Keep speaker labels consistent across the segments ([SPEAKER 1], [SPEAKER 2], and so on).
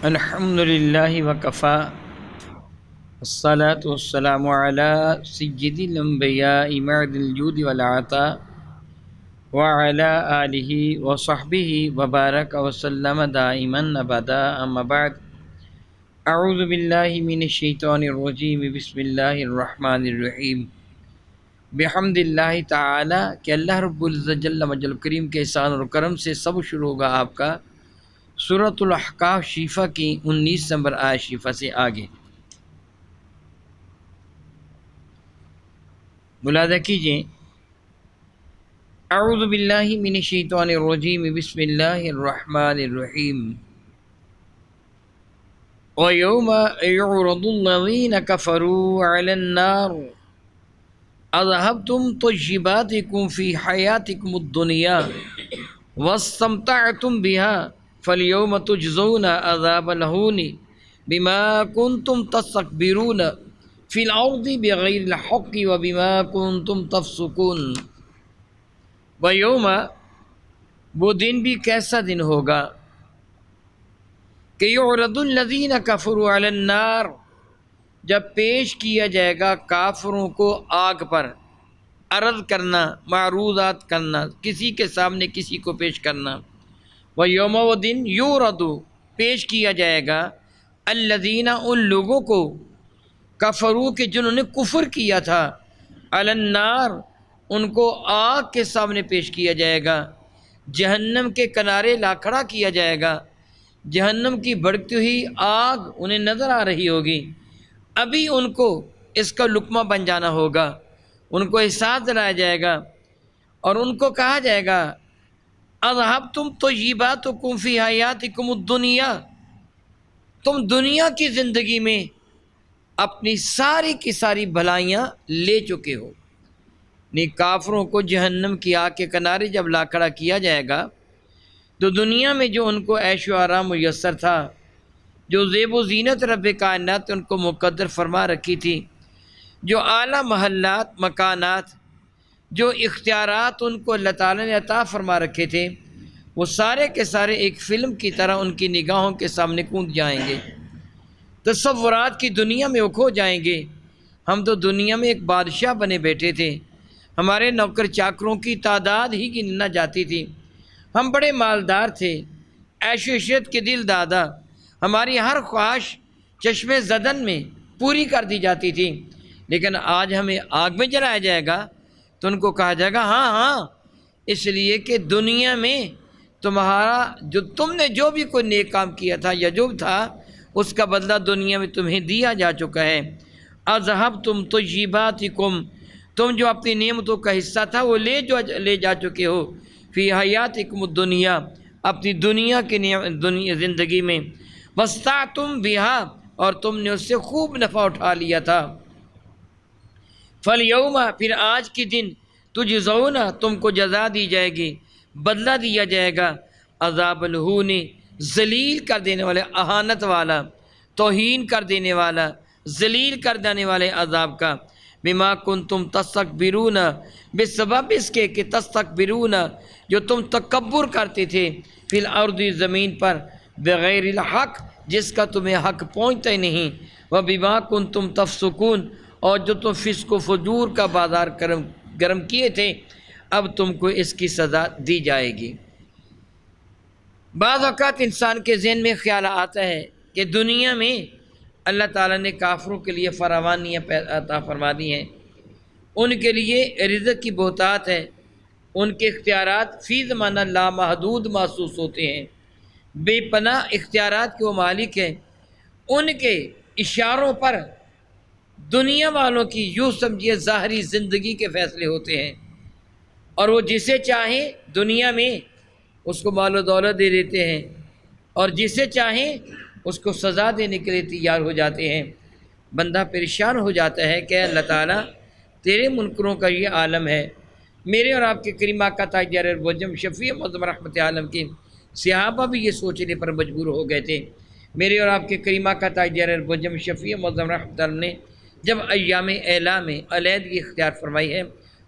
[SPEAKER 1] الحمد للہ وکفا والصلاة والسلام علی سید الانبیاء معد الجود والعطاء وعلی آلہ وصحبہ وبارک وسلم دائما ابدا اما بعد اعوذ باللہ من الشیطان الرجیم بسم اللہ الرحمن الرحیم بحمد اللہ تعالی کہ اللہ رب العزت جل مجل کریم کے احسان اور کرم سے سب شروع ہوگا آپ کا سورۃ الاحقاف شیفہ کی 19 نمبر آیت شیفہ سے آگے ملاحظہ کیجئے۔ اعوذ باللہ من الشیطان الرجیم بسم اللہ الرحمن الرحیم وَيَوْمَ يُعْرَضُ الَّذِينَ كَفَرُوا عَلَى النَّارِ أَذْهَبْتُمْ طَيِّبَاتِكُمْ فِي حَيَاتِكُمُ الدُّنْيَا وَاسْتَمْتَعْتُمْ بِهَا فَالْيَوْمَ تُجْزَوْنَ عَذَابَ الْهُونِ بِمَا كُنْتُمْ تَسْتَكْبِرُونَ فِي الْأَرْضِ بِغَيْرِ الْحَقِّ وَبِمَا كُنْتُمْ تَفْسُقُونَ۔ وَيَوْمَ، وہ دن بھی کیسا دن ہوگا کہ یعرض الذین کفروا علی النار، جب پیش کیا جائے گا کافروں کو آگ پر، عرض کرنا، معروضات کرنا، کسی کے سامنے کسی کو پیش کرنا۔ وَيَوْمَ، وہ دن یعرض، پیش کیا جائے گا، الذین، ان لوگوں کو، کفروا کہ جنہوں نے کفر کیا تھا، علی النار، ان کو آگ کے سامنے پیش کیا جائے گا، جہنم کے کنارے لا کھڑا کیا جائے گا، جہنم کی بھڑکتی ہوئی آگ انہیں نظر آ رہی ہوگی، ابھی ان کو اس کا لقمہ بن جانا ہوگا، ان کو احساس دلایا جائے گا اور ان کو کہا جائے گا اذھبتم طیباتکم فی حیاتکم الدنیا، تم دنیا کی زندگی میں اپنی ساری کی ساری بھلائیاں لے چکے ہو۔ کافروں کو جہنم کی آگ کے کنارے جب لا کھڑا کیا جائے گا تو دنیا میں جو ان کو عیش و آرام میسر تھا، جو زیب و زینت رب کائنات ان کو مقدر فرما رکھی تھی، جو اعلیٰ محلات، مکانات، جو اختیارات ان کو اللہ تعالیٰ نے عطا فرما رکھے تھے، وہ سارے کے سارے ایک فلم کی طرح ان کی نگاہوں کے سامنے کوند جائیں گے، تصورات کی دنیا میں وہ کھو جائیں گے۔ ہم تو دنیا میں ایک بادشاہ بنے بیٹھے تھے، ہمارے نوکر چاکروں کی تعداد ہی گنی نہ جاتی تھی، ہم بڑے مالدار تھے، عیش و عشرت کے دل دادا، ہماری ہر خواہش چشم زدن میں پوری کر دی جاتی تھی، لیکن آج ہمیں آگ میں جلایا جائے گا تو ان کو کہا جائے گا ہاں ہاں، اس لیے کہ دنیا میں تمہارا تم نے جو بھی کوئی نیک کام کیا تھا یا جو تھا، اس کا بدلہ دنیا میں تمہیں دیا جا چکا ہے۔ اذھبتم طیباتکم، تم جو اپنی نعمتوں کا حصہ تھا وہ لے جا چکے ہو، فی حیاتکم الدنیا، اپنی دنیا کی زندگی میں، واستمتعتم بہا، اور تم نے اس سے خوب نفع اٹھا لیا تھا۔ فالیوم، پھر آج کے دن، تجزون، تم کو جزا دی جائے گی، بدلہ دیا جائے گا، عذاب الہون، ذلیل کر دینے والے، اہانت والا، توہین کر دینے والا، ذلیل کر دینے والے عذاب کا، بما کنتم تستکبرون، بے سبب اس کے کہ تستکبرون، جو تم تکبر کرتے تھے، فی الارض، زمین پر، بغیر الحق، جس کا تمہیں حق پہنچتا ہی نہیں، وبما کنتم تفسقون، اور جو تم فسق و فجور کا بازار گرم کیے تھے، اب تم کو اس کی سزا دی جائے گی۔ بعض اوقات انسان کے ذہن میں خیال آتا ہے کہ دنیا میں اللہ تعالیٰ نے کافروں کے لیے فراوانیاں عطا فرما دی ہیں، ان کے لیے رزق کی بہتات ہے، ان کے اختیارات فی زمانہ لامحدود محسوس ہوتے ہیں، بے پناہ اختیارات کے وہ مالک ہیں، ان کے اشاروں پر دنیا والوں کی یوں سمجھیے ظاہری زندگی کے فیصلے ہوتے ہیں، اور وہ جسے چاہیں دنیا میں اس کو مال و دولت دے دیتے ہیں، اور جسے چاہیں اس کو سزا دینے کے لیے تیار ہو جاتے ہیں۔ بندہ پریشان ہو جاتا ہے کہ اللہ تعالیٰ تیرے منکروں کا یہ عالم ہے۔ میرے اور آپ کے کریم آقا تاجدار البجم شفیع معظم رحمت عالم کے صحابہ بھی یہ سوچنے پر مجبور ہو گئے تھے۔ میرے اور آپ کے کریم آقا تاجدار البجم شفیع معظم رحمت عالم نے جب ایام اعلا میں علیحدگی اختیار فرمائی ہے،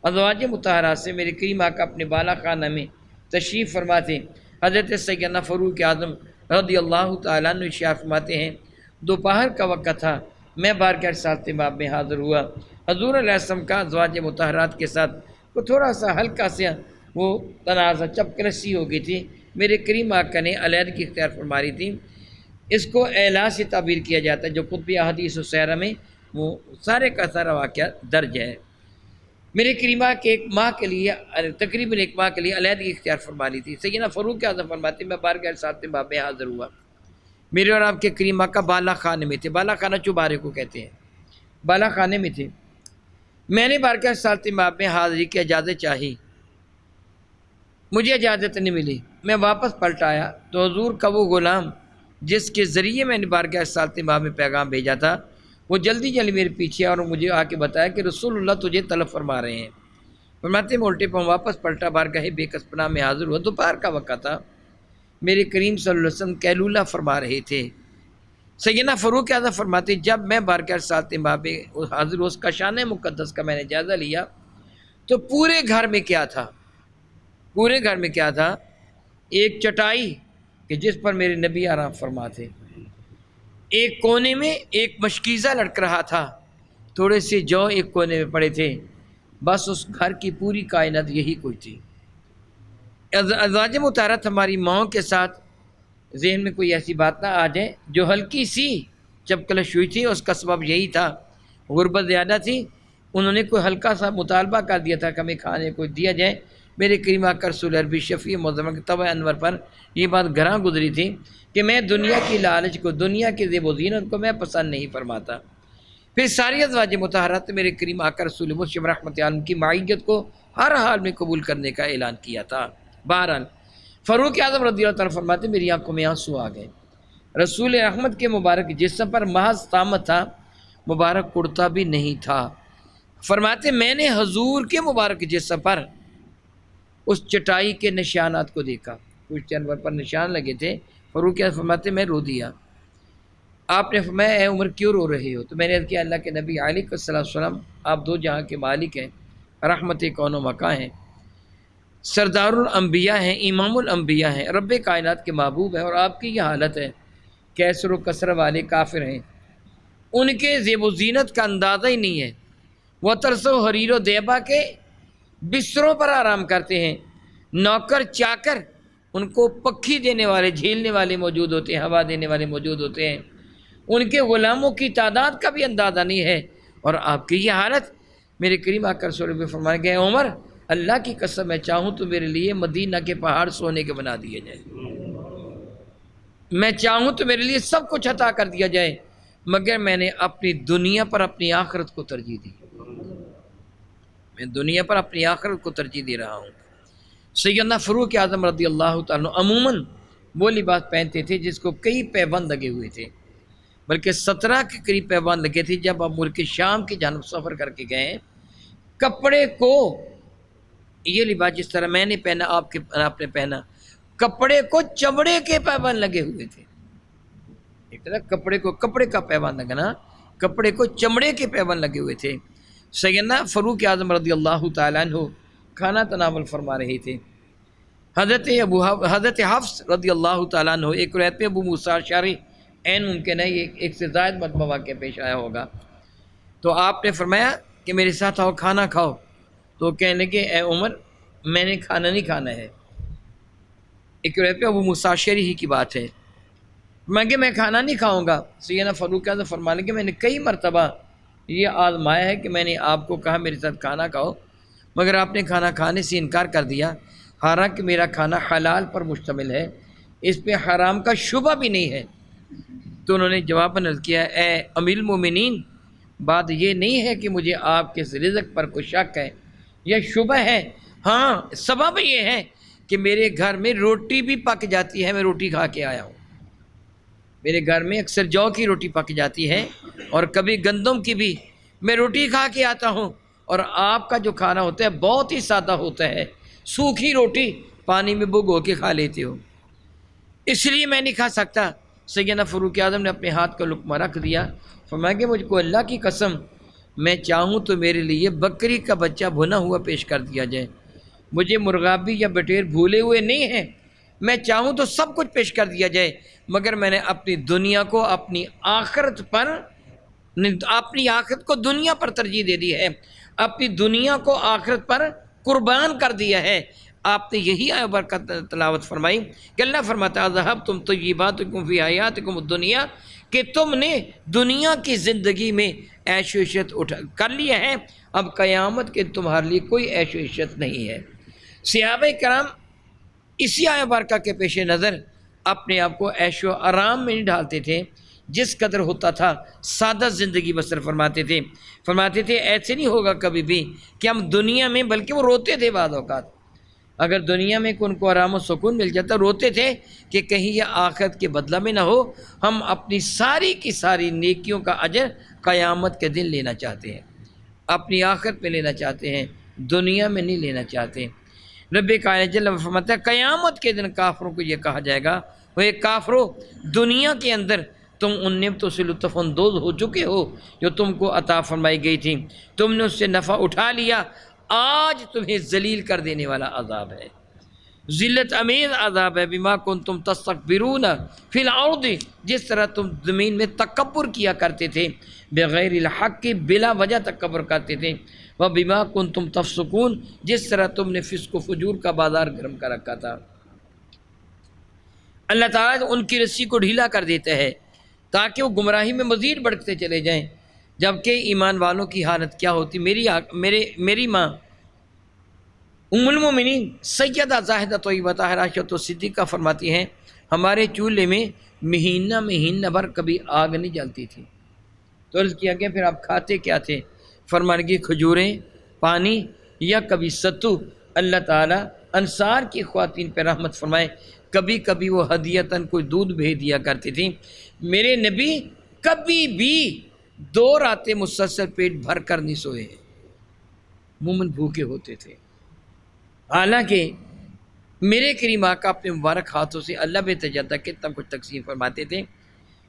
[SPEAKER 1] ازواج مطہرات سے میرے کریم آقا اپنے بالا خانہ میں تشریف فرما تھے، حضرت سیدنا فاروق اعظم رضی اللہ تعالیٰ عنہ ارشاد فرماتے ہیں دوپہر کا وقت تھا، میں بارگاہ رسالت مآب میں حاضر ہوا، حضور علیہ السلام کا ازواج مطہرات کے ساتھ وہ تھوڑا سا ہلکا سا وہ تنازع چپکرسی ہو گئی تھی، میرے کریم آقا نے علیحدگی اختیار فرما رہی تھی۔ اس کو اعلا سے تعبیر کیا جاتا ہے جو قطبی احادیث و سیرہ میں وہ سارے کا سارا واقعہ درج ہے۔ میرے کریمہ کے ایک ماہ کے لیے تقریباً ایک ماہ کے لیے علیحدگی اختیار فرما لی تھی۔ سیدنا فاروق اعظم فرماتے ہیں میں بارگاہ رسالت مآب میں حاضر ہوا، میرے اور آپ کے کریمہ کا بالا خانے میں تھے، بالا خانہ چوبارے کو کہتے ہیں، بالا خانے میں تھے۔ میں نے بارگاہ رسالت مآب میں حاضری کی اجازت چاہی، مجھے اجازت نہیں ملی، میں واپس پلٹ آیا تو حضور کا وہ غلام جس کے ذریعے میں نے بارگاہ رسالت مآب میں پیغام بھیجا تھا وہ جلدی جلدی میرے پیچھے اور مجھے آ کے بتایا کہ رسول اللہ تجھے طلب فرما رہے ہیں۔ فرماتے ہیں میں الٹے پاؤں واپس پلٹا، بارگاہ بے کس پناہ میں حاضر ہوا، دوپہر کا وقت تھا، میرے کریم صلی اللہ علیہ وسلم قیلولہ فرما رہے تھے۔ سیدنا فاروق اعظم فرماتے جب میں بارگاہ رسالت مآب میں حاضر اس کا شان مقدس کا میں نے جائزہ لیا تو پورے گھر میں کیا تھا، پورے گھر میں کیا تھا، ایک چٹائی کہ جس پر میرے نبی آرام فرما تھے، ایک کونے میں ایک مشکیزہ لٹک رہا تھا، تھوڑے سے جو ایک کونے میں پڑے تھے، بس اس گھر کی پوری کائنات یہی کوئی تھی۔ ازواج مطہرات ہماری ماؤں کے ساتھ ذہن میں کوئی ایسی بات نہ آ جائے جو ہلکی سی چپکلش ہوئی تھی، اس کا سبب یہی تھا، غربت زیادہ تھی، انہوں نے کوئی ہلکا سا مطالبہ کر دیا تھا کہ ہمیں کھانے کو دیا جائے۔ میرے کریم آقا رسول عربی شفیع معظم کے طبع انور پر یہ بات گراں گزری تھی کہ میں دنیا کی لالچ کو، دنیا کی زیب و زینت کو میں پسند نہیں فرماتا۔ پھر ساری ازواج مطہرات میرے کریم آقا رسول مسلم رحمت عالم کی معیت کو ہر حال میں قبول کرنے کا اعلان کیا تھا۔ بہرحال فاروق اعظم رضی اللہ تعالیٰ فرماتے میری آنکھوں میں آنسو آ گئے، رسول رحمت کے مبارک جسم پر محض طامت تھا، مبارک کرتا بھی نہیں تھا۔ فرماتے میں نے حضور کے مبارک جسم پر اس چٹائی کے نشانات کو دیکھا، کچھ جانور پر نشان لگے تھے۔ فاروق اعظم فرماتے میں رو دیا۔ آپ نے فرمایا اے عمر کیوں رو رہے ہو؟ تو میں نے عرض کیا اللہ کے نبی علیہ السلام آپ دو جہاں کے مالک ہیں، رحمت کون و مکاں ہیں، سردار الانبیاء ہیں، امام الانبیاء ہیں، رب کائنات کے محبوب ہیں، اور آپ کی یہ حالت ہے کیسر و کثر والے کافر ہیں، ان کے زیب و زینت کا اندازہ ہی نہیں ہے، وہ ترس و حریر و دیبا کے بستروں پر آرام کرتے ہیں، نوکر چاکر ان کو پکھی دینے والے، جھیلنے والے موجود ہوتے ہیں، ہوا دینے والے موجود ہوتے ہیں، ان کے غلاموں کی تعداد کا بھی اندازہ نہیں ہے، اور آپ کی یہ حالت۔ میرے کریم آقا رسول اللہ فرمائے گئے عمر اللہ کی قسم میں چاہوں تو میرے لیے مدینہ کے پہاڑ سونے کے بنا دیے جائیں، میں چاہوں تو میرے لیے سب کچھ عطا کر دیا جائے، مگر میں نے اپنی دنیا پر اپنی آخرت کو ترجیح دی، میں دنیا پر اپنی آخرت کو ترجیح دے رہا ہوں۔ سیدنا فاروق اعظم رضی اللہ تعالیٰ عموماً وہ لباس پہنتے تھے جس کو کئی پیبند لگے ہوئے تھے، بلکہ 17 کے قریب پیبند لگے تھے۔ جب آپ ملک شام کی جانب سفر کر کے گئے، کپڑے کو یہ لباس جس طرح میں نے پہنا، آپ نے پہنا، کپڑے کو چمڑے کے پیبند لگے ہوئے تھے۔ ایک طرح کپڑے کو کپڑے کا پیبند لگنا، کپڑے کو چمڑے کے پیبند لگے ہوئے تھے۔ سیدنا فاروق اعظم رضی اللہ تعالیٰ عنہ کھانا تناول فرما رہے تھے۔ حضرت حفص رضی اللہ تعالیٰ عنہ، ایک روایت میں ابو موسیٰ اشعری عین ممکن ہے یہ ایک سے زائد مرتبہ واقعہ پیش آیا ہوگا، تو آپ نے فرمایا کہ میرے ساتھ آؤ کھانا کھاؤ، تو کہنے لگے اے عمر میں نے کھانا نہیں کھانا ہے۔ ایک روایت میں ابو موسیٰ اشعری ہی کی بات ہے، میں کھانا نہیں کھاؤں گا۔ سیدنا فاروق اعظم فرمانے کہ میں نے کئی مرتبہ یہ آزمایا ہے کہ میں نے آپ کو کہا میرے ساتھ کھانا کھاؤ، مگر آپ نے کھانا کھانے سے انکار کر دیا، حالانکہ میرا کھانا حلال پر مشتمل ہے، اس پہ حرام کا شبہ بھی نہیں ہے۔ تو انہوں نے جواب عرض کیا اے امیر المومنین، بات یہ نہیں ہے کہ مجھے آپ کے رزق پر کوئی شک ہے یا شبہ ہے، ہاں سبب یہ ہے کہ میرے گھر میں روٹی بھی پک جاتی ہے، میں روٹی کھا کے آیا ہوں، میرے گھر میں اکثر جو کی روٹی پک جاتی ہے اور کبھی گندم کی بھی، میں روٹی کھا کے آتا ہوں، اور آپ کا جو کھانا ہوتا ہے بہت ہی سادہ ہوتا ہے، سوکھی روٹی پانی میں بھگو کے کھا لیتے ہو، اس لیے میں نہیں کھا سکتا۔ سیدنا فاروق اعظم نے اپنے ہاتھ کا لقمہ رکھ دیا، فرمایا کہ مجھ کو اللہ کی قسم میں چاہوں تو میرے لیے بکری کا بچہ بھنا ہوا پیش کر دیا جائے، مجھے مرغابی یا بٹیر بھولے ہوئے نہیں ہیں، میں چاہوں تو سب کچھ پیش کر دیا جائے، مگر میں نے اپنی دنیا کو اپنی آخرت کو دنیا پر ترجیح دے دی ہے، اپنی دنیا کو آخرت پر قربان کر دیا ہے۔ آپ نے یہی آیت برکت تلاوت فرمائی کہ اللہ فرماتا ہے ذہبتم طیباتکم فی حیاتکم الدنیا، کہ تم نے دنیا کی زندگی میں عیش و عشرت کر لیا ہے، اب قیامت کے تمہارے لیے کوئی عیش و عشرت نہیں ہے۔ صحابہ کرام اسی آیت برکہ کے پیش نظر اپنے آپ کو عیش و آرام میں نہیں ڈالتے تھے، جس قدر ہوتا تھا سادہ زندگی بسر فرماتے تھے ایسے نہیں ہوگا کبھی بھی کہ ہم دنیا میں، بلکہ وہ روتے تھے بعض اوقات، اگر دنیا میں ان کو آرام و سکون مل جاتا روتے تھے کہ کہیں یہ آخرت کے بدلہ میں نہ ہو، ہم اپنی ساری کی ساری نیکیوں کا اجر قیامت کے دن لینا چاہتے ہیں، اپنی آخرت میں لینا چاہتے ہیں، دنیا میں نہیں لینا چاہتے۔ رب کائنات جل فرماتا ہے قیامت کے دن کافروں کو یہ کہا جائے گا، وہ ایک کافروں، دنیا کے اندر تم ان نعمتوں سے لطف اندوز ہو چکے ہو جو تم کو عطا فرمائی گئی تھی، تم نے اس سے نفع اٹھا لیا، آج تمہیں ذلیل کر دینے والا عذاب ہے، ذلت امیز عذاب ہے، بما کنتم تستکبرون فی الارض، جس طرح تم زمین میں تکبر کیا کرتے تھے، بغیر الحق کی بلا وجہ تکبر کرتے تھے، وبما کنتم تفسقون، جس طرح تم نے فسق و فجور کا بازار گرم کر رکھا تھا۔ اللہ تعالیٰ ان کی رسی کو ڈھیلا کر دیتا ہے تاکہ وہ گمراہی میں مزید بڑھتے چلے جائیں، جبکہ ایمان والوں کی حالت کیا ہوتی۔ میری ماں ام المومنین سیدہ زاہدہ طیبہ طاہرہ عائشہ صدیقہ فرماتی ہیں ہمارے چولہے میں مہینہ بھر کبھی آگ نہیں جلتی تھی، تو عرض کیا گیا پھر آپ کھاتے کیا تھے؟ فرمان کی کھجوریں، پانی یا کبھی ستو۔ اللہ تعالیٰ انصار کی خواتین پہ رحمت فرمائے، کبھی کبھی وہ ہدیتاً کوئی دودھ بھیج دیا کرتی تھی۔ میرے نبی کبھی بھی 2 راتیں مسلسل پیٹ بھر کر نہیں سوئے ہیں، مومن بھوکے ہوتے تھے، حالانکہ میرے کریم آقا اپنے مبارک ہاتھوں سے اللہ بے تجدہ کتنا کچھ تقسیم فرماتے تھے۔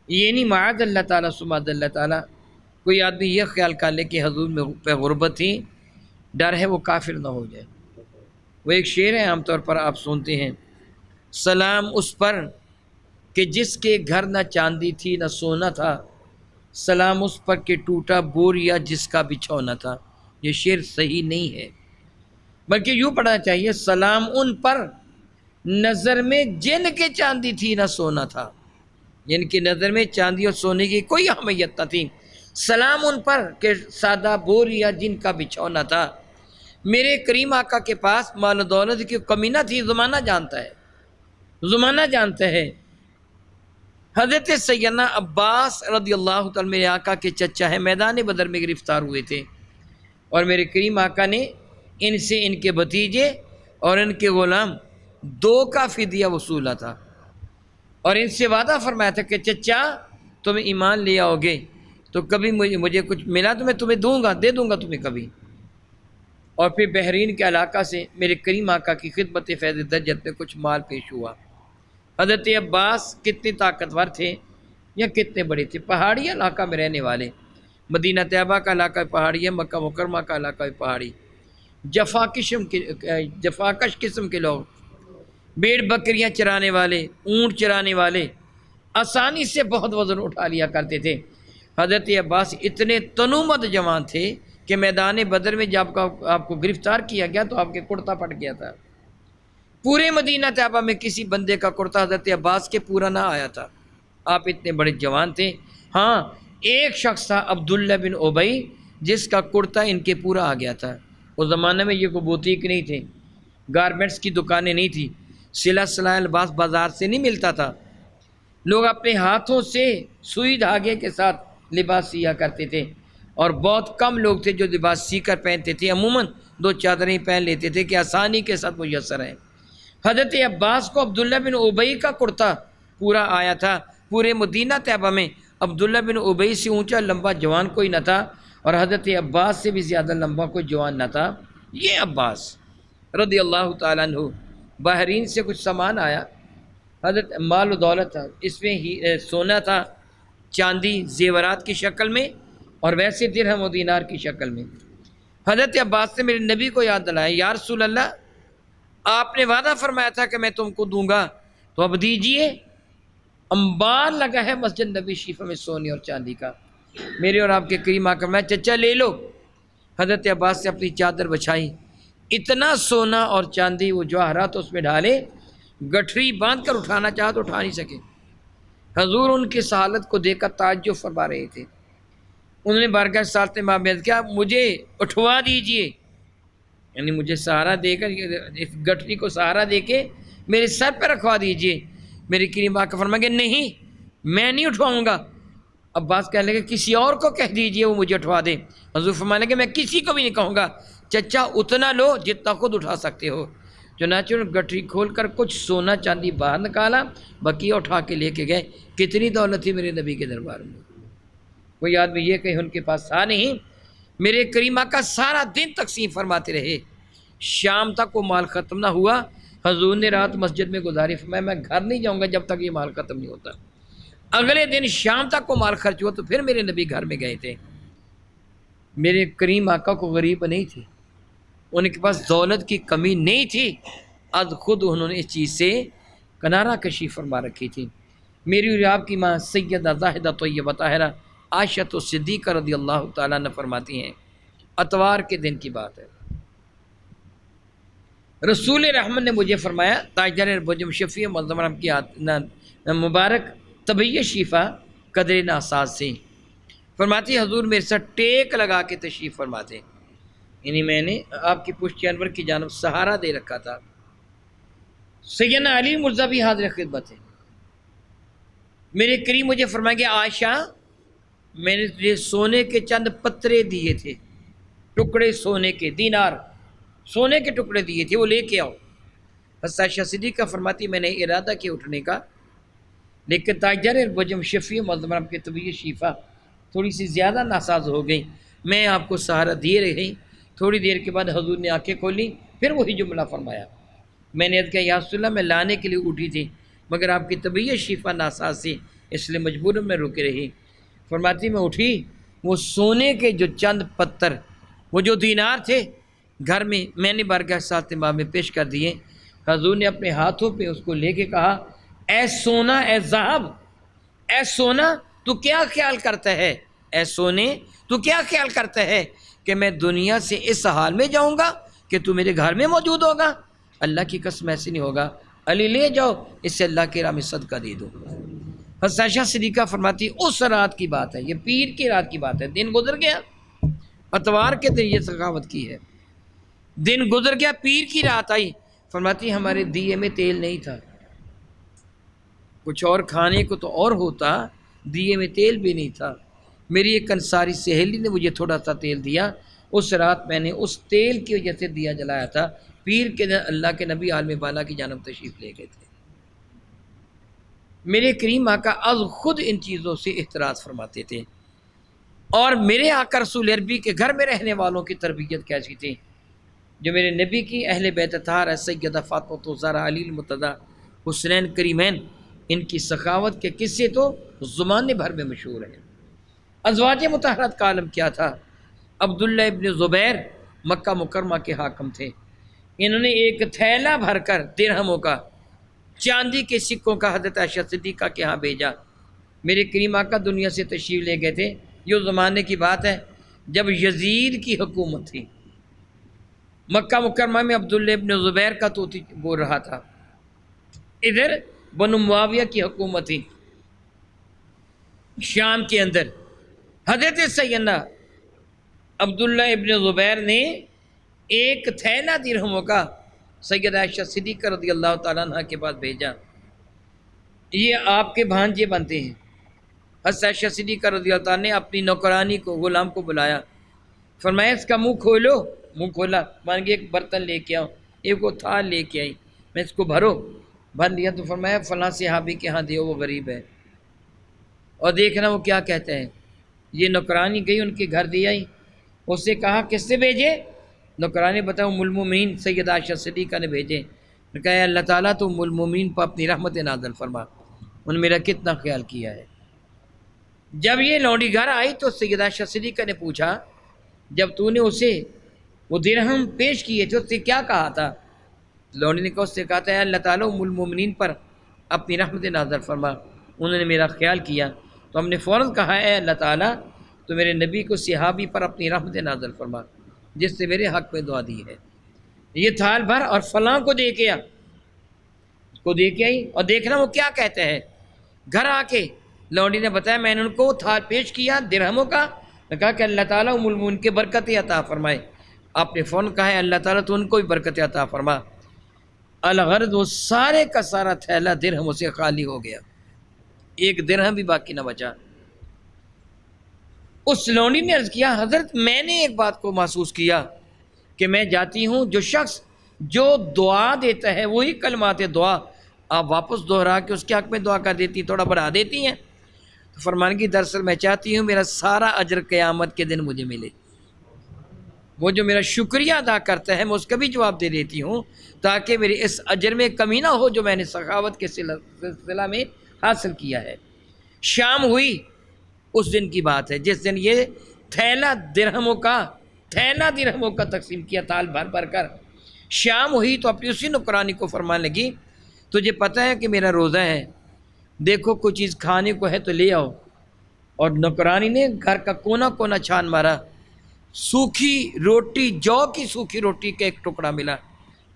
[SPEAKER 1] یہ نہیں معاذ اللہ تعالیٰ سماد اللہ تعالیٰ کوئی آدمی یہ خیال کر لے کہ حضور میں پہ غربت تھی، ڈر ہے وہ کافر نہ ہو جائے۔ وہ ایک شعر ہے عام طور پر آپ سنتے ہیں، سلام اس پر کہ جس کے گھر نہ چاندی تھی نہ سونا تھا، سلام اس پر کہ ٹوٹا بوریا جس کا بچھونا تھا۔ یہ شعر صحیح نہیں ہے، بلکہ یوں پڑھنا چاہیے، سلام ان پر نظر میں جن کے چاندی تھی نہ سونا تھا، جن کی نظر میں چاندی اور سونے کی کوئی اہمیت نہ تھی، سلام ان پر کہ سادہ بوریا جن کا بچھونا تھا۔ میرے کریم آقا کے پاس مال و دولت کی کمی نہ تھی، زمانہ جانتا ہے۔ حضرت سیدنا عباس رضی اللہ تعالیٰ میرے آقا کے چچا ہے، میدان بدر میں گرفتار ہوئے تھے، اور میرے کریم آقا نے ان سے ان کے بھتیجے اور ان کے غلام 2 کا فدیہ وصولا تھا، اور ان سے وعدہ فرمایا تھا کہ چچا تم ایمان لے آؤ گے تو کبھی مجھے کچھ ملا تو میں تمہیں دے دوں گا تمہیں کبھی۔ اور پھر بحرین کے علاقہ سے میرے کریم آقا کی خدمت فیض دجت میں کچھ مال پیش ہوا۔ حضرت عباس کتنے طاقتور تھے یا کتنے بڑے تھے، پہاڑی علاقہ میں رہنے والے، مدینہ طیبہ کا علاقہ پہاڑی ہے، مکہ مکرمہ کا علاقہ پہاڑی، جفاکش قسم کے لوگ، بھیڑ بکریاں چرانے والے، اونٹ چرانے والے، آسانی سے بہت وزن اٹھا لیا کرتے تھے۔ حضرت عباس اتنے تنومند جوان تھے کہ میدان بدر میں جب آپ کو گرفتار کیا گیا تو آپ کے کرتا پھٹ گیا تھا۔ پورے مدینہ طیبہ میں کسی بندے کا کرتا حضرت عباس کے پورا نہ آیا تھا، آپ اتنے بڑے جوان تھے۔ ہاں ایک شخص تھا عبداللہ بن ابی جس کا کرتا ان کے پورا آ گیا تھا۔ اس زمانے میں یہ کوئی بوتیک نہیں تھے، گارمنٹس کی دکانیں نہیں تھی، صلہ صلاح لباس بازار سے نہیں ملتا تھا، لوگ اپنے ہاتھوں سے سوئی دھاگے کے ساتھ لباس سیا کرتے تھے، اور بہت کم لوگ تھے جو لباس سی کر پہنتے تھے، عموماً 2 چادریں پہن لیتے تھے کہ آسانی کے ساتھ میسر ہیں۔ حضرت عباس کو عبداللہ بن ابی کا کرتا پورا آیا تھا۔ پورے مدینہ طیبہ میں عبداللہ بن ابی سے اونچا لمبا جوان کوئی نہ تھا، اور حضرت عباس سے بھی زیادہ لمبا کوئی جوان نہ تھا۔ یہ عباس رضی اللہ تعالیٰ عنہ، بحرین سے کچھ سامان آیا، حضرت مال و دولت تھا، اس میں ہی سونا تھا، چاندی زیورات کی شکل میں، اور ویسے درہم و دینار کی شکل میں۔ حضرت عباس نے میرے نبی کو یاد دلایا، یا رسول اللہ آپ نے وعدہ فرمایا تھا کہ میں تم کو دوں گا، تو اب دیجئے، انبار لگا ہے مسجد نبی شریف میں سونے اور چاندی کا، میرے اور آپ کے کریم آقا میں چچا لے لو۔ حضرت عباس سے اپنی چادر بچھائی، اتنا سونا اور چاندی وہ جواہرات اس میں ڈالے، گٹھری باندھ کر اٹھانا چاہا تو اٹھا نہیں سکے۔ حضور ان کی حالت کو دیکھ کر تعجب فرما رہے تھے۔ انہوں نے بارگاہ سالت امام میں کیا، مجھے اٹھوا دیجئے، یعنی مجھے سہارا دے کر اس گٹھری کو سہارا دے کے میرے سر پہ رکھوا دیجئے۔ میری کریم آقا فرمائیں گے نہیں میں نہیں اٹھواؤں گا۔ عباس کہنے لگے کسی اور کو کہہ دیجئے وہ مجھے اٹھوا دے۔ حضور فرمانے لگے میں کسی کو بھی نہیں کہوں گا، چچا اتنا لو جتنا خود اٹھا سکتے ہو۔ چنانچہ گٹھری کھول کر کچھ سونا چاندی باہر نکالا، بقیہ اٹھا کے لے کے گئے۔ کتنی دولت تھی میرے نبی کے دربار میں، کوئی آدمی یہ کہیں ان کے پاس تھا نہیں۔ میرے کریم آقا سارا دن تقسیم فرماتے رہے، شام تک وہ مال ختم نہ ہوا۔ حضور نے رات مسجد میں گزاری، فرمایا میں گھر نہیں جاؤں گا جب تک یہ مال ختم نہیں ہوتا۔ اگلے دن شام تک وہ مال خرچ ہوا تو پھر میرے نبی گھر میں گئے تھے۔ میرے کریم آقا کو غریب نہیں تھے، ان کے پاس دولت کی کمی نہیں تھی، از خود انہوں نے اس چیز سے کنارہ کشی فرما رکھی تھی۔ میری اور آپ کی ماں سیدہ زاہدہ طیبہ طاہرہ عائشہ صدیقہ رضی اللہ تعالیٰ عنہ فرماتی ہیں، اتوار کے دن کی بات ہے، رسول رحمت نے مجھے فرمایا، تاجدار بجم شفیع معظم کی مبارک طبیعت شفا قدر ناساز سے فرماتی، حضور میرے ساتھ ٹیک لگا کے تشریف فرماتے، یعنی میں نے آپ کی پشت انور کی جانب سہارا دے رکھا تھا۔ سیدنا علی مرزا بھی حاضر خدمت ہے۔ میرے کریم مجھے فرمائیں گے عائشہ میں نے تجھے سونے کے چند پترے دیے تھے، ٹکڑے سونے کے، دینار سونے کے ٹکڑے دیے تھے، وہ لے کے آؤ۔ حضرت عائشہ صدیقہ فرماتی میں نے ارادہ کیا اٹھنے کا، لیکن تاجدار بجم شفیع معظم آپ کی طبیعت شفا تھوڑی سی زیادہ ناساز ہو گئی، میں آپ کو سہارا دیے رہی۔ تھوڑی دیر کے بعد حضور نے آنکھیں کھولی، پھر وہی جملہ فرمایا۔ میں نے عرض کیا یا رسول اللہ میں لانے کے لیے اٹھی تھی مگر آپ کی طبیعت شفا ناساز تھی اس لیے مجبوراً میں رک رہی۔ فرماتی میں اٹھی، وہ سونے کے جو چند پتھر، وہ جو دینار تھے گھر میں نے بارگاہ سالت امام میں پیش کر دیے۔ حضور نے اپنے ہاتھوں پہ اس کو لے کے کہا، اے سونا، اے ذہب، اے سونا تو کیا خیال کرتا ہے، اے سونے تو کیا خیال کرتا ہے کہ میں دنیا سے اس حال میں جاؤں گا کہ تو میرے گھر میں موجود ہوگا؟ اللہ کی قسم ایسے نہیں ہوگا، علی لے جاؤ، اس سے اللہ کی راہ میں صدقہ دے دو۔ حضرت عائشہ صدیقہ فرماتی اس رات کی بات ہے، یہ پیر کی رات کی بات ہے، دن گزر گیا، اتوار کے دن یہ سخاوت کی ہے، دن گزر گیا، پیر کی رات آئی۔ فرماتی ہمارے دیے میں تیل نہیں تھا، کچھ اور کھانے کو تو اور ہوتا، دیے میں تیل بھی نہیں تھا۔ میری ایک انصاری سہیلی نے مجھے تھوڑا سا تیل دیا، اس رات میں نے اس تیل کی وجہ سے دیا جلایا تھا۔ پیر کے دن اللہ کے نبی عالم بالا کی جانب تشریف لے گئے تھے۔ میرے کریم آقا از خود ان چیزوں سے احتراز فرماتے تھے، اور میرے آقا رسول عربی کے گھر میں رہنے والوں کی تربیت کیسی تھی، جو میرے نبی کی اہل بیت اطہار سیدہ فاطمہ الزہرا علی المرتضیٰ حسنین کریمین، ان کی سخاوت کے قصے تو زمانے بھر میں مشہور ہیں۔ ازواج مطہرات کا عالم کیا تھا؟ عبداللہ ابن زبیر مکہ مکرمہ کے حاکم تھے، انہوں نے ایک تھیلا بھر کر درہموں کا، چاندی کے سکوں کا حضرت عائشہ صدیقہ کے ہاں بھیجا۔ میرے کریم آقا دنیا سے تشریف لے گئے تھے، یہ زمانے کی بات ہے جب یزید کی حکومت تھی، مکہ مکرمہ میں عبداللہ ابن زبیر کا طوطی بول رہا تھا، ادھر بنو معاویہ کی حکومت تھی شام کے اندر۔ حضرت سیدنا عبداللہ ابن زبیر نے ایک تھیلا درہموں کا سیدہ عائشہ صدیقہ رضی اللہ تعالیٰ عنہ کے پاس بھیجا، یہ آپ کے بھانجے بنتے ہیں۔ حضرت عائشہ صدیقہ رضی اللہ تعالیٰ نے اپنی نوکرانی کو، غلام کو بلایا، فرمایا اس کا منہ کھولو، منہ کھولا، مان کے ایک برتن لے کے آؤ، ایک وہ تھال لے کے آئی، میں اس کو بھرو، بھر لیا تو فرمایا فلاں صحابی کے ہاں دیو، وہ غریب ہے، اور دیکھنا وہ کیا کہتا ہے۔ یہ نوکرانی گئی ان کے گھر دے آئی، اس سے کہا کس سے بھیجے؟ نوکرانی بتاؤ ام المومنین سیدہ عائشہ صدیقہ نے بھیجے۔ نے کہا اللہ تعالیٰ تو ام المومنین پر اپنی رحمت نازل فرما، ان میرا کتنا خیال کیا ہے۔ جب یہ لونڈی گھر آئی تو سیدہ عائشہ صدیقہ نے پوچھا جب تو نے اسے وہ درہم پیش کیے تھے اس سے کیا کہا تھا؟ لونڈی نے کہا اس سے کہا تھا اللہ تعالیٰ ام المومنین پر اپنی رحمت نازل فرما۔ انہوں نے میرا خیال کیا تو ہم نے فوراً کہا اے اللہ تعالیٰ تو میرے نبی کو صحابی پر اپنی رحمت نازل فرما جس سے میرے حق میں دعا دی ہے۔ یہ تھال بھر اور فلاں کو دے کے آئی اور دیکھنا وہ کیا کہتے ہیں۔ گھر آ کے لونڈی نے بتایا میں نے ان کو تھال پیش کیا درہموں کا، نے کہا کہ اللہ تعالیٰ ام المؤمنین کے برکت عطا فرمائے۔ آپ نے فون کہا ہے اللہ تعالیٰ تو ان کو بھی برکت عطا فرما۔ الغرض وہ سارے کا سارا تھیلا درہموں سے خالی ہو گیا، ایک درہم بھی باقی نہ بچا۔ اس لونڈی نے عرض کیا حضرت میں نے ایک بات کو محسوس کیا کہ میں جاتی ہوں جو شخص جو دعا دیتا ہے وہی کلمات دعا آپ واپس دوہرا کے اس کے حق میں دعا کر دیتی، تھوڑا بڑھا دیتی ہیں۔ تو فرمان کی دراصل میں چاہتی ہوں میرا سارا اجر قیامت کے دن مجھے ملے، وہ جو میرا شکریہ ادا کرتا ہے میں اس کا بھی جواب دے دیتی ہوں تاکہ میرے اس اجر میں کمی نہ ہو جو میں نے سخاوت کے سلسلہ میں حاصل کیا ہے۔ شام ہوئی، اس دن کی بات ہے جس دن یہ تھیلا درہموں کا تقسیم کیا تال بھر بھر کر۔ شام ہوئی تو اپنی اسی نوکرانی کو فرمان لگی تجھے پتہ ہے کہ میرا روزہ ہے، دیکھو کوئی چیز کھانے کو ہے تو لے آؤ۔ اور نوکرانی نے گھر کا کونا کونا چھان مارا، سوکھی روٹی، جو کی سوکھی روٹی کا ایک ٹکڑا ملا،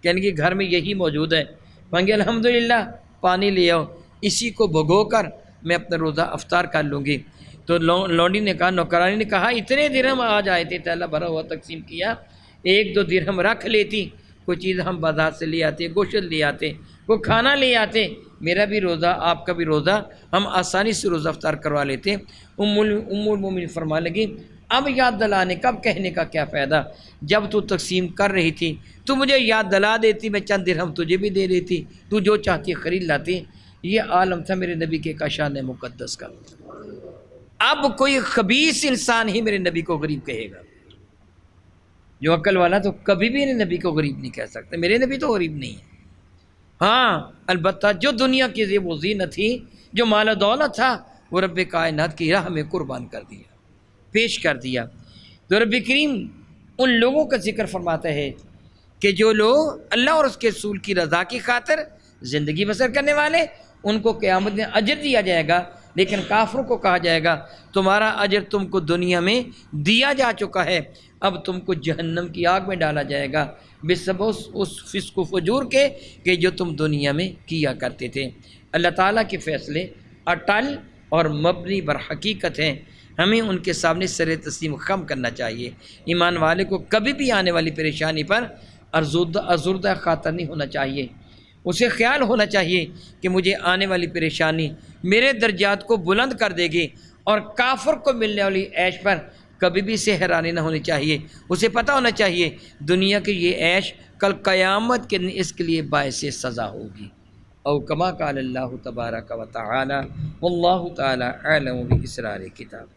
[SPEAKER 1] کہنے کہ گھر میں یہی موجود ہے۔ مانگے الحمدللہ، پانی لے آؤ، اسی کو بھگو کر میں اپنا روزہ افطار کر لوں گی۔ تو لونڈی نے کہا، نوکرانی نے کہا اتنے درہم آج آئے تھے، تھیلا بھرا ہوا تقسیم کیا، ایک دو درہم رکھ لیتی، کوئی چیز ہم بازار سے لے آتے، گوشت لے آتے، کوئی کھانا لے آتے، میرا بھی روزہ آپ کا بھی روزہ، ہم آسانی سے روزہ افطار کروا لیتے۔ ام المومنین فرمانے لگی اب یاد دلانے کب کہنے کا کیا فائدہ، جب تو تقسیم کر رہی تھی تو مجھے یاد دلا دیتی، میں چند درہم تجھے بھی دے دیتی، تو جو چاہتی خرید لاتی۔ یہ عالم تھا میرے نبی کے شان مقدس کا۔ اب کوئی خبیث انسان ہی میرے نبی کو غریب کہے گا، جو عقل والا تو کبھی بھی میرے نبی کو غریب نہیں کہہ سکتا، میرے نبی تو غریب نہیں ہے۔ ہاں البتہ جو دنیا کی زیب و زینت تھی، جو مال و دولت تھا، وہ رب کائنات کی راہ میں قربان کر دیا، پیش کر دیا۔ تو رب کریم ان لوگوں کا ذکر فرماتا ہے کہ جو لوگ اللہ اور اس کے رسول کی رضا کی خاطر زندگی بسر کرنے والے، ان کو قیامت میں اجر دیا جائے گا، لیکن کافروں کو کہا جائے گا تمہارا اجر تم کو دنیا میں دیا جا چکا ہے، اب تم کو جہنم کی آگ میں ڈالا جائے گا بسبب اس فسق و فجور کے کہ جو تم دنیا میں کیا کرتے تھے۔ اللہ تعالیٰ کے فیصلے اٹل اور مبنی بر حقیقت ہیں، ہمیں ان کے سامنے سر تسلیم خم کرنا چاہیے۔ ایمان والے کو کبھی بھی آنے والی پریشانی پر ازردہ خاطر نہیں ہونا چاہیے، اسے خیال ہونا چاہیے کہ مجھے آنے والی پریشانی میرے درجات کو بلند کر دے گی، اور کافر کو ملنے والی عیش پر کبھی بھی اسے حیرانی نہ ہونی چاہیے۔ اسے پتہ ہونا چاہیے دنیا کی یہ عیش کل قیامت کے دن اس کے لیے باعث سزا ہوگی۔ او کما قال اللہ تبارک و تعالی واللہ تعالی اعلم باسرار کتاب۔